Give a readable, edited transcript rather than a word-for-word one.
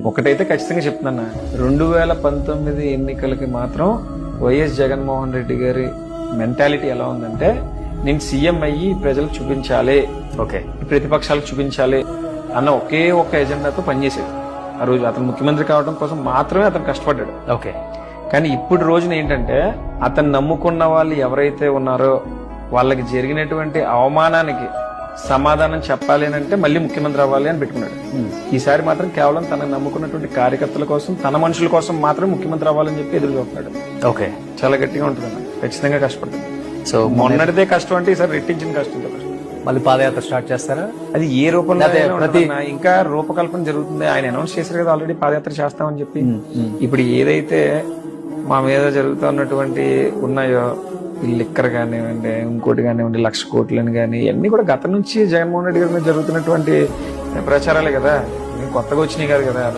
ఒకటైతే ఖచ్చితంగా చెప్తున్నా, 2019 ఎన్నికలకి మాత్రం వైఎస్ జగన్మోహన్ రెడ్డి గారి మెంటాలిటీ ఎలా ఉందంటే, నేను సీఎం అయ్యి ప్రజలకు చూపించాలి, ఓకే, ప్రతిపక్షాలకు చూపించాలి అన్న ఒకే ఒక ఎజెండాతో పనిచేసేది. ఆ రోజు అతను ముఖ్యమంత్రి కావడం కోసం మాత్రమే అతను కష్టపడ్డాడు. ఓకే. కానీ ఇప్పుడు రోజున ఏంటంటే, అతను నమ్ముకున్న వాళ్ళు ఎవరైతే ఉన్నారో వాళ్ళకి జరిగినటువంటి అవమానానికి సమాధానం చెప్పాలి అని అంటే మళ్ళీ ముఖ్యమంత్రి అవ్వాలి అని పెట్టుకున్నాడు. ఈసారి మాత్రం కేవలం తనకు నమ్ముకున్నటువంటి కార్యకర్తల కోసం, తన మనుషుల కోసం మాత్రమే ముఖ్యమంత్రి అవ్వాలని చెప్పి ఎదురు చూస్తున్నాడు. ఓకే, చాలా గట్టిగా ఉంటుంది అన్న, ఖచ్చితంగా కష్టపడుతుంది. సో మొన్నటిదే కష్టం అంటే ఈసారి రెట్టించిన కష్టంతో కష్టం. మళ్ళీ పాదయాత్ర స్టార్ట్ చేస్తారా? అది ఏ రూపంలో ప్రతి ఇంకా రూపకల్పన జరుగుతుంది. ఆయన అనౌన్స్ చేశారు కదా ఆల్రెడీ పాదయాత్ర చేస్తామని చెప్పి. ఇప్పుడు ఏదైతే మా మీద జరుగుతున్నటువంటి ఉన్నాయో, ఈ లిక్కర్ కానివ్వండి, ఇంకోటి కానివ్వండి, 1,00,000 కోట్లని కానీ, ఇవన్నీ కూడా గతం నుంచి జగన్మోహన్ రెడ్డి గారి మీద జరుగుతున్నటువంటి ప్రచారాలే కదా, కొత్తగా వచ్చినాయి కాదు కదా.